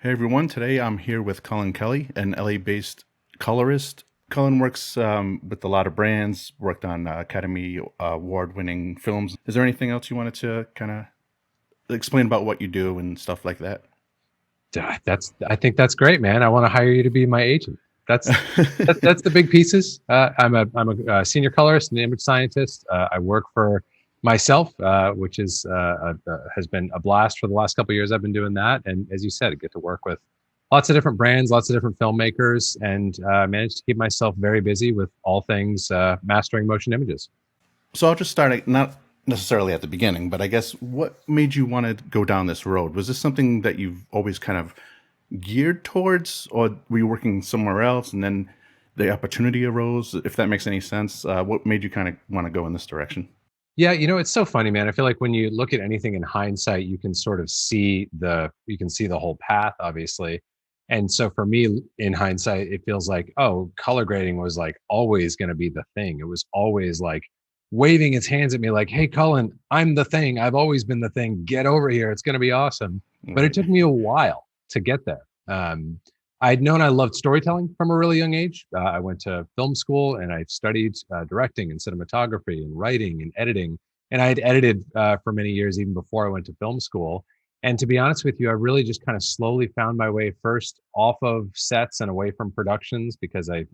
Hey everyone, today I'm here with Cullen Kelly, an LA-based colorist. Cullen works with a lot of brands, worked on Academy Award-winning films. Is there anything else you wanted to kind of explain about what you do and stuff like that? I think that's great, man. I want to hire you to be my agent. That's the big pieces. I'm a senior colorist and image scientist. I work for myself, which has been a blast for the last couple of years. I've been doing that, and as you said, I get to work with lots of different brands, lots of different filmmakers, and manage to keep myself very busy with all things mastering motion images. So I'll just start, not necessarily at the beginning, but I guess what made you want to go down this road? Was this something that you've always kind of geared towards, or were you working somewhere else and then the opportunity arose? If that makes any sense, what made you kind of want to go in this direction? Yeah, it's so funny, man. I feel like when you look at anything in hindsight, you can sort of see the whole path, obviously. And so for me, in hindsight, it feels like, oh, color grading was like always going to be the thing. It was always like waving its hands at me, like, "Hey, Cullen, I'm the thing. I've always been the thing. Get over here. It's going to be awesome." But it Right. took me a while to get there. I'd known I loved storytelling from a really young age. I went to film school and I studied directing and cinematography and writing and editing. And I had edited for many years even before I went to film school. And to be honest with you, I really just kind of slowly found my way first off of sets and away from productions because I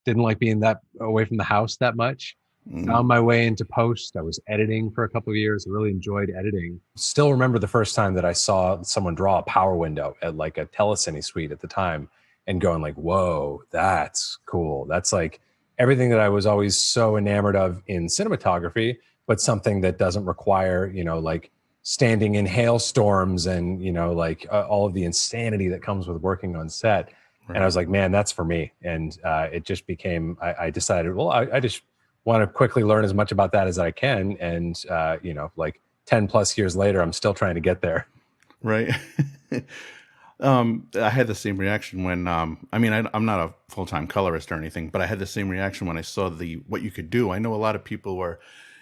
didn't like being that away from the house that much. Mhm. Found my way into post. I was editing for a couple of years. I really enjoyed editing. Still remember the first time that I saw someone draw a power window at like a telecine suite at the time and going like, whoa, that's cool. That's like everything that I was always so enamored of in cinematography, but something that doesn't require, like standing in hailstorms and, like all of the insanity that comes with working on set. And I Right. was like, man, that's for me. And it just became, I decided, well, I just want to quickly learn as much about that as I can. And, like 10 plus years later, I'm still trying to get there. Right. I had the same reaction when, I mean, I'm not a full time colorist or anything, but I had the same reaction when I saw the what you could do. I know a lot of people were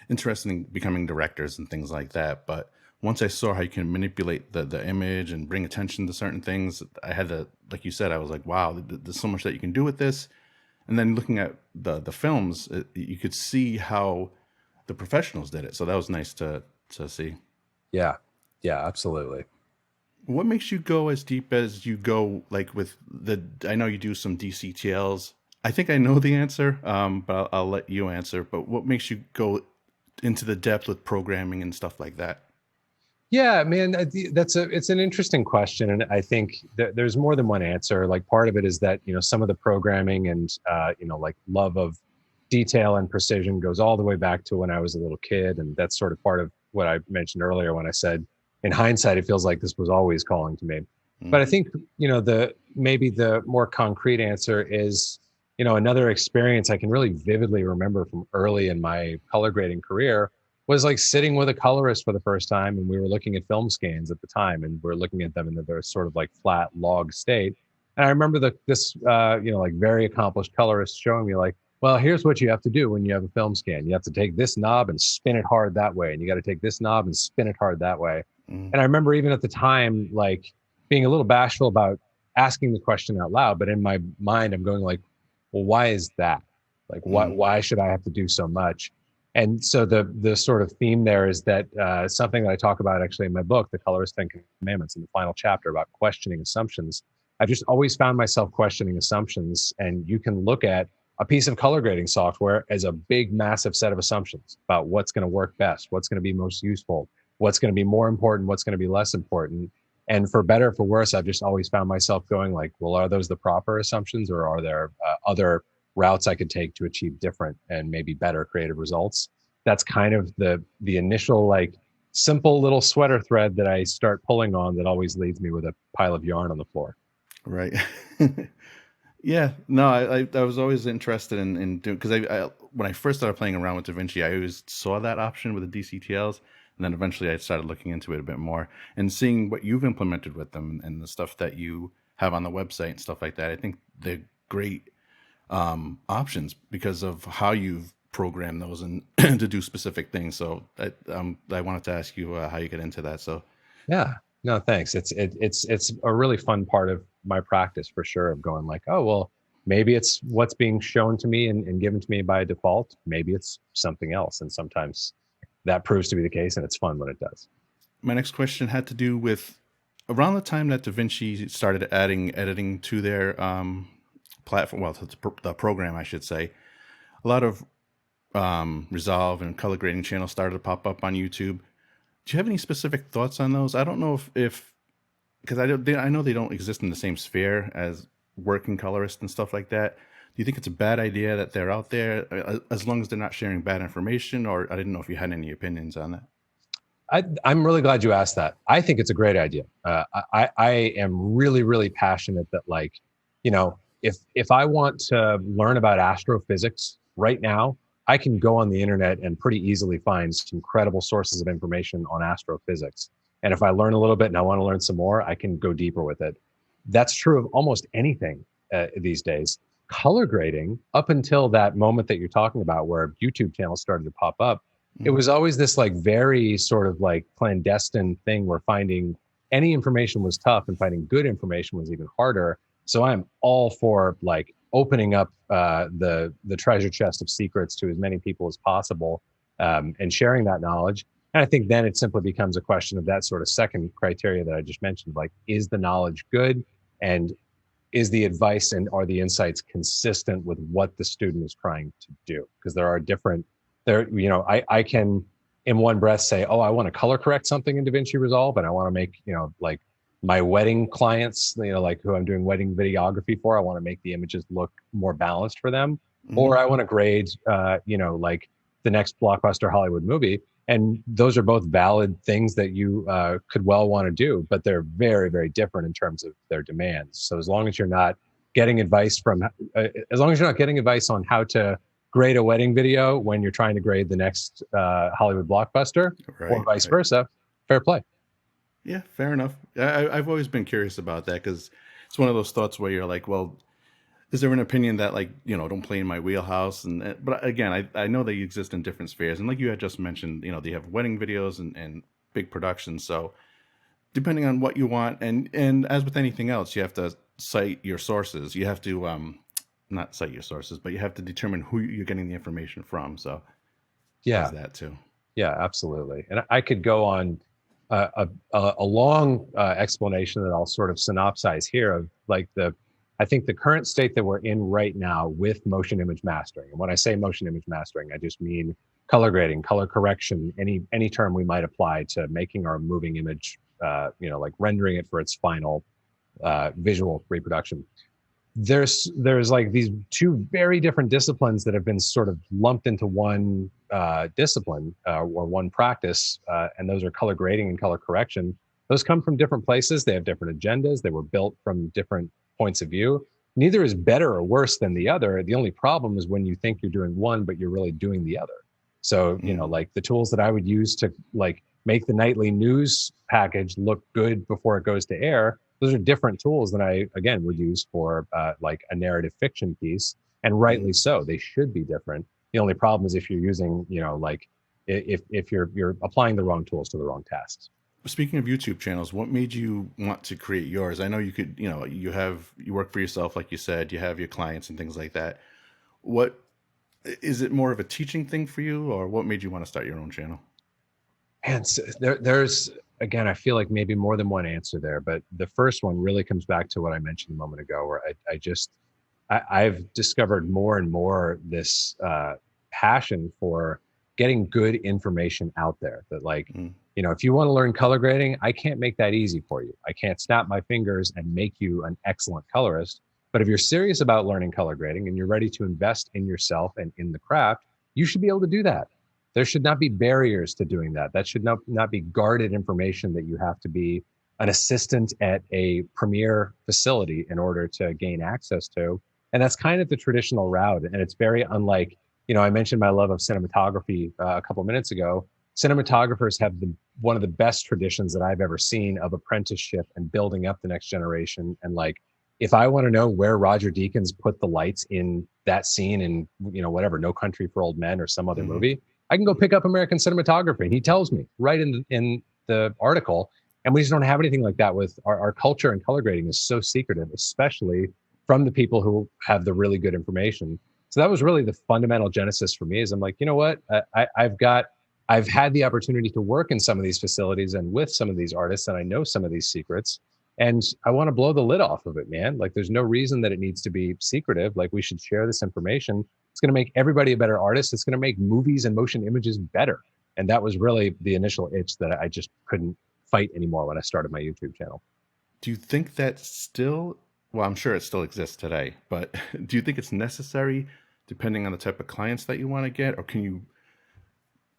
interested in becoming directors and things like that, but once I saw how you can manipulate the image and bring attention to certain things, I had to, like you said, I was like, wow, there's so much that you can do with this. And then looking at the films, you could see how the professionals did it. So that was nice to see. Yeah. Yeah, absolutely. What makes you go as deep as you go, like with the? I know you do some DCTLs. I think I know the answer, but I'll let you answer. But what makes you go into the depth with programming and stuff like that? Yeah, man, it's an interesting question, and I think that there's more than one answer. Like part of it is that some of the programming and like love of detail and precision goes all the way back to when I was a little kid, and that's sort of part of what I mentioned earlier when I said, in hindsight, it feels like this was always calling to me. But I Mm, think the maybe the more concrete answer is another experience I can really vividly remember from early in my color grading career was like sitting with a colorist for the first time, and we were looking at film scans at the time, and we're looking at them in their sort of like flat log state. And I remember this like very accomplished colorist showing me like, well, here's what you have to do when you have a film scan. You have to take this knob and spin it hard that way, and you got to take this knob and spin it hard that way. mm, And I remember even at the time like being a little bashful about asking the question out loud, but in my mind I'm going like, well, why is that? Like, mm, why should I have to do so much? And so the sort of theme there is that something that I talk about actually in my book, The Colorist Ten Commandments, in the final chapter about questioning assumptions. I've just always found myself questioning assumptions, and you can look at a piece of color grading software as a big, massive set of assumptions about what's going to work best, what's going to be most useful, what's going to be more important, what's going to be less important. And for better or for worse, I've just always found myself going like, well, are those the proper assumptions, or are there other routes I could take to achieve different and maybe better creative results? That's kind of the initial like simple little sweater thread that I start pulling on that always leads me with a pile of yarn on the floor. right. Yeah. No, I was always interested in doing because I when I first started playing around with DaVinci, I always saw that option with the DCTLs. And then eventually I started looking into it a bit more and seeing what you've implemented with them and the stuff that you have on the website and stuff like that. I think they're great options because of how you've programmed those and to do specific things. So I wanted to ask you how you get into that. So Yeah. No, thanks. It's a really fun part of my practice for sure, of going like, oh well, maybe it's what's being shown to me and given to me by default. Maybe it's something else. And sometimes that proves to be the case, and it's fun when it does. My next question had to do with around the time that DaVinci started adding editing to their platform, well, to the program, I should say. A lot of Resolve and color grading channels started to pop up on YouTube. Do you have any specific thoughts on those? I don't know if because I know they don't exist in the same sphere as working colorists and stuff like that. Do you think it's a bad idea that they're out there, as long as they're not sharing bad information? Or I didn't know if you had any opinions on that. I'm really glad you asked that. I think it's a great idea. I am really, really passionate that, like, you know, if I want to learn about astrophysics right now, I can go on the internet and pretty easily find some credible sources of information on astrophysics. And if I learn a little bit and I want to learn some more, I can go deeper with it. That's true of almost anything these days. Color grading, up until that moment that you're talking about, where YouTube channels started to pop up, it Mhm. was always this like very sort of like clandestine thing where finding any information was tough and finding good information was even harder. So I'm all for like opening up the treasure chest of secrets to as many people as possible, and sharing that knowledge. And I think then it simply becomes a question of that sort of second criteria that I just mentioned, like, is the knowledge good, and is the advice and are the insights consistent with what the student is trying to do? Because there are different, there, you know, I can in one breath say, oh, I want to color correct something in DaVinci Resolve, and I want to make, you know, like my wedding clients, you know, like who I'm doing wedding videography for, I want to make the images look more balanced for them. Mhm. Or I want to grade, you know, like the next blockbuster Hollywood movie. And those are both valid things that you could well want to do, but they're very, very different in terms of their demands. So as long as you're not getting advice from, as long as you're not getting advice on how to grade a wedding video when you're trying to grade the next Hollywood blockbuster, or Right, vice right. versa, fair play. Yeah, fair enough. I've always been curious about that because it's one of those thoughts where you're like, well, is there an opinion that, like, don't play in my wheelhouse? And but again, I know they exist in different spheres, and like you had just mentioned, they have wedding videos and big productions. So depending on what you want, and as with anything else, you have to cite your sources. You have to not cite your sources, but you have to determine who you're getting the information from. So there's Yeah. that too. Yeah, absolutely. And I could go on a long explanation that I'll sort of synopsize here of like I think the current state that we're in right now with motion image mastering. And when I say motion image mastering, I just mean color grading, color correction, any term we might apply to making our moving image, like rendering it for its final visual reproduction. There's like these two very different disciplines that have been sort of lumped into one discipline or one practice, and those are color grading and color correction. Those come from different places. They have different agendas. They were built from different points of view. Neither is better or worse than the other. The only problem is when you think you're doing one but you're really doing the other. So Mm. like the tools that I would use to like make the nightly news package look good before it goes to air, those are different tools than I, again, would use for like a narrative fiction piece. And rightly Mm. so, they should be different. The only problem is if you're using, like if you're applying the wrong tools to the wrong tasks. Speaking of YouTube channels, what made you want to create yours? I know you could, you work for yourself, like you said, you have your clients and things like that. What is it, more of a teaching thing for you, or what made you want to start your own channel? And so there's again, I feel like maybe more than one answer there, but the first one really comes back to what I mentioned a moment ago, where I've discovered more and more this passion for getting good information out there. That like, Mm. if you want to learn color grading, I can't make that easy for you. I can't snap my fingers and make you an excellent colorist. But if you're serious about learning color grading and you're ready to invest in yourself and in the craft, you should be able to do that. There should not be barriers to doing that. That should not be guarded information that you have to be an assistant at a premier facility in order to gain access to. And that's kind of the traditional route. And it's very unlike, I mentioned my love of cinematography a couple minutes ago. Cinematographers have one of the best traditions that I've ever seen of apprenticeship and building up the next generation. And like, if I want to know where Roger Deakins put the lights in that scene in, whatever, No Country for Old Men or some other Hmm. movie, I can go pick up American cinematography. And he tells me right in the article. And we just don't have anything like that with our culture, and color grading is so secretive, especially from the people who have the really good information. So that was really the fundamental genesis for me is I'm like, you know what? I've had the opportunity to work in some of these facilities and with some of these artists, and I know some of these secrets. And I want to blow the lid off of it, man. Like, there's no reason that it needs to be secretive. Like, we should share this information. It's going to make everybody a better artist. It's going to make movies and motion images better. And that was really the initial itch that I just couldn't fight anymore when I started my YouTube channel. Do you think that still, well, I'm sure it still exists today, but do you think it's necessary depending on the type of clients that you want to get? Or can you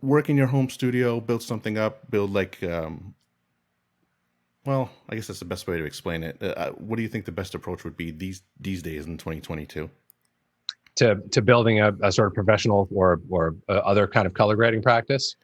work in your home studio, build something up, build like, well, I guess that's the best way to explain it. What do you think the best approach would be these days in 2022? To building a sort of professional or other kind of color grading practice?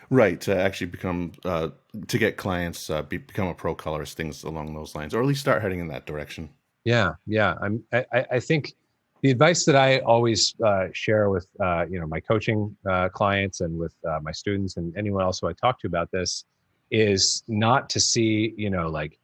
Right, to actually become to get clients, become a pro colorist, things along those lines, or at least start heading in that direction. Yeah. I think the advice that I always share with my coaching clients and with my students and anyone else who I talk to about this is not to see, like,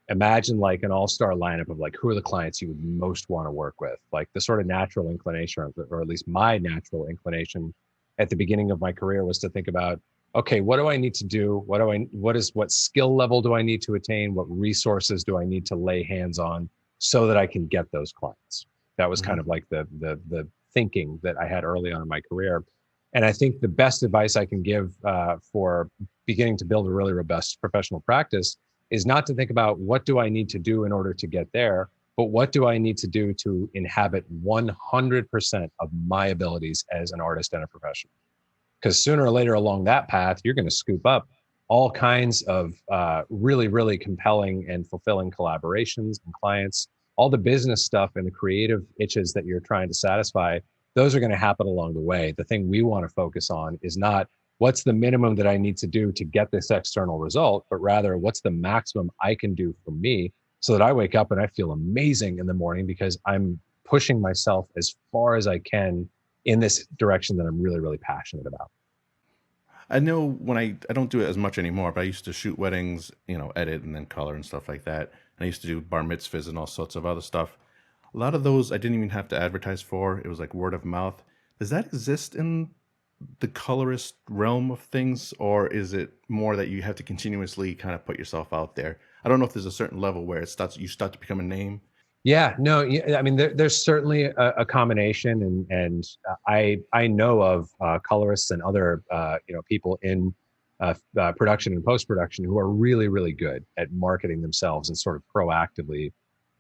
imagine like an all-star lineup of like who are the clients you would most want to work with. Like, the sort of natural inclination, or at least my natural inclination at the beginning of my career, was to think about, okay, what do I need to do? What skill level do I need to attain? What resources do I need to lay hands on so that I can get those clients? That was kind Hmm. of like the thinking that I had early on in my career. And I think the best advice I can give for beginning to build a really robust professional practice is not to think about what do I need to do in order to get there, but what do I need to do to inhabit 100% of my abilities as an artist and a professional? Because sooner or later along that path, you're going to scoop up all kinds of really, really compelling and fulfilling collaborations and clients. All the business stuff and the creative itches that you're trying to satisfy, those are going to happen along the way. The thing we want to focus on is not what's the minimum that I need to do to get this external result, but rather what's the maximum I can do for me so that I wake up and I feel amazing in the morning because I'm pushing myself as far as I can in this direction that I'm really, really passionate about. I know when I don't do it as much anymore, but I used to shoot weddings, edit and then color and stuff like that. And I used to do bar mitzvahs and all sorts of other stuff. A lot of those I didn't even have to advertise for. It was like word of mouth. Does that exist in the colorist realm of things, or is it more that you have to continuously kind of put yourself out there? I don't know if there's a certain level where you start to become a name. Yeah, no, yeah, I mean, there's certainly a combination, and I know of colorists and other people in production and post production who are really, really good at marketing themselves and sort of proactively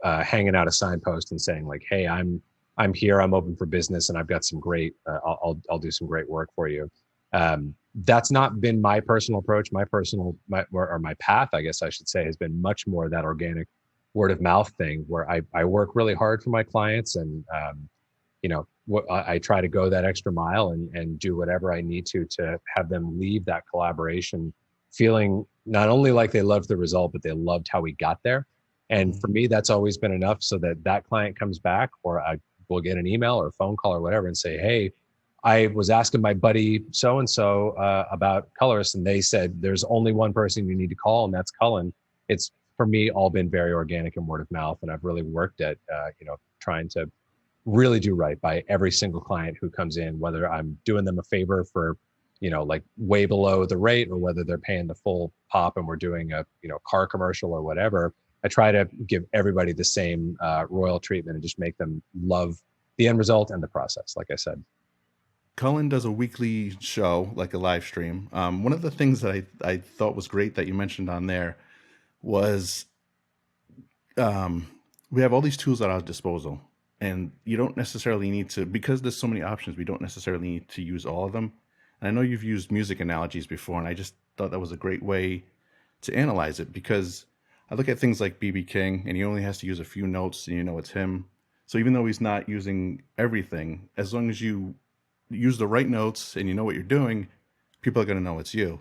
hanging out a signpost and saying like, "Hey, I'm here. I'm open for business, and I've got some great. I'll do some great work for you." That's not been my personal approach. My path, I guess I should say, has been much more that organic word of mouth thing where I work really hard for my clients, and I try to go that extra mile and do whatever I need to have them leave that collaboration feeling not only like they loved the result, but they loved how we got there. And Mhm. for me, that's always been enough so that that client comes back, or I will get an email or a phone call or whatever and say, "Hey, I was asking my buddy so and so about colorists, and they said there's only one person you need to call, and that's Cullen." It's for me all been very organic and word of mouth, and I've really worked at trying to really do right by every single client who comes in, whether I'm doing them a favor for like way below the rate, or whether they're paying the full pop and we're doing a car commercial or whatever. I try to give everybody the same royal treatment and just make them love the end result and the process, like I said. Cullen does a weekly show, like a live stream. One of the things that I thought was great that you mentioned on there was um, we have all these tools at our disposal, and you don't necessarily need to, because there's so many options, we don't necessarily need to use all of them. And I know you've used music analogies before, and I just thought that was a great way to analyze it, because I look at things like BB King, and he only has to use a few notes and you know it's him. So even though he's not using everything, as long as you use the right notes and you know what you're doing, people are going to know it's you.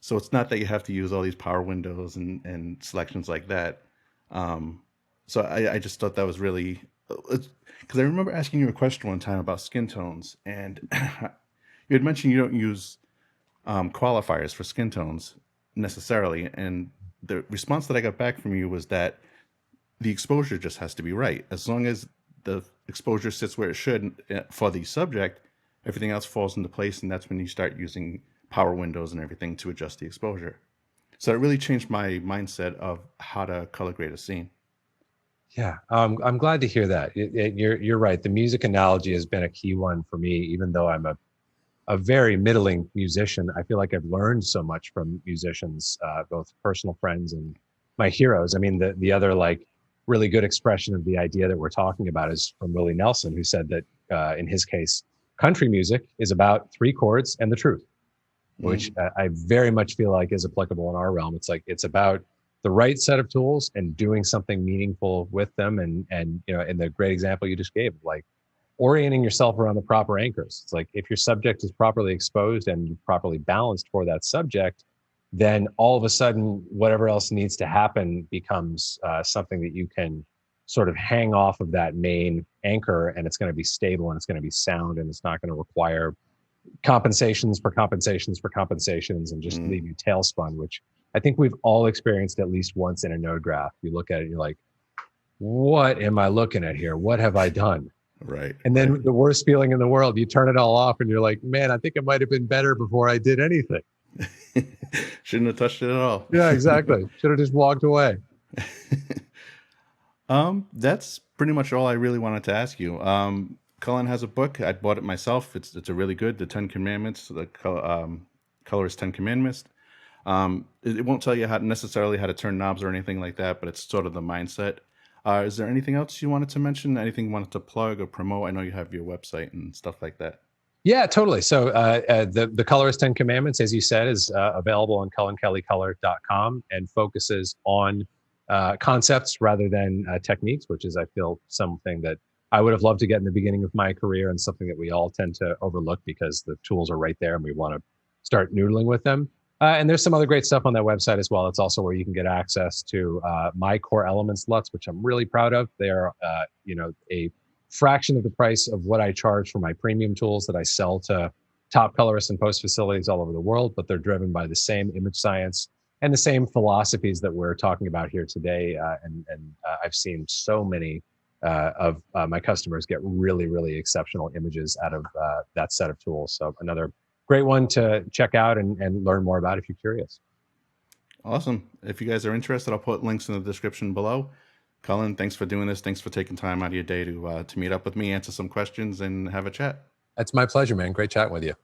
So it's not that you have to use all these power windows and selections like that. Um, so I just thought that was really, because I remember asking you a question one time about skin tones, and you had mentioned you don't use qualifiers for skin tones necessarily, and the response that I got back from you was that the exposure just has to be right. As long as the exposure sits where it should for the subject, everything else falls into place, and that's when you start using power windows and everything to adjust the exposure. So it really changed my mindset of how to color grade a scene. Yeah, I'm glad to hear that. You're right. The music analogy has been a key one for me, even though I'm a very middling musician. I feel like I've learned so much from musicians, both personal friends and my heroes. I mean, the other like really good expression of the idea that we're talking about is from Willie Nelson, who said that in his case, country music is about three chords and the truth, which Mm, I very much feel like is applicable in our realm. It's like it's about the right set of tools and doing something meaningful with them. And you know, in the great example you just gave, like orienting yourself around the proper anchors. It's like if your subject is properly exposed and properly balanced for that subject, then all of a sudden, whatever else needs to happen becomes something that you can sort of hang off of that main anchor, and it's going to be stable and it's going to be sound and it's not going to require compensations for compensations for compensations and just leave mm, you tailspun, which I think we've all experienced at least once in a node graph. You look at it and you're like, what am I looking at here? What have I done? right, And right. then the worst feeling in the world, you turn it all off and you're like, man, I think it might have been better before I did anything. Shouldn't have touched it at all. Yeah, exactly. Should have just walked away. That's pretty much all I really wanted to ask you. Cullen has a book. I bought it myself. It's a really good, the Ten Commandments, colorist Ten Commandments. It won't tell you how necessarily how to turn knobs or anything like that, but it's sort of the mindset. Is there anything else you wanted to mention? Anything you wanted to plug or promote? I know you have your website and stuff like that. Yeah, totally. So the Colorist 10 Commandments, as you said, is available on cullenkellycolor.com and focuses on concepts rather than techniques, which is, I feel, something that I would have loved to get in the beginning of my career and something that we all tend to overlook because the tools are right there and we want to start noodling with them. And there's some other great stuff on that website as well. It's also where you can get access to my core elements LUTs, which I'm really proud of. They are, a fraction of the price of what I charge for my premium tools that I sell to top colorists and post facilities all over the world, but they're driven by the same image science and the same philosophies that we're talking about here today. And I've seen so many of my customers get really, really exceptional images out of that set of tools. So another great one to check out and learn more about if you're curious. Awesome. If you guys are interested, I'll put links in the description below. Cullen, thanks for doing this. Thanks for taking time out of your day to meet up with me, answer some questions, and have a chat. That's my pleasure, man. Great chatting with you.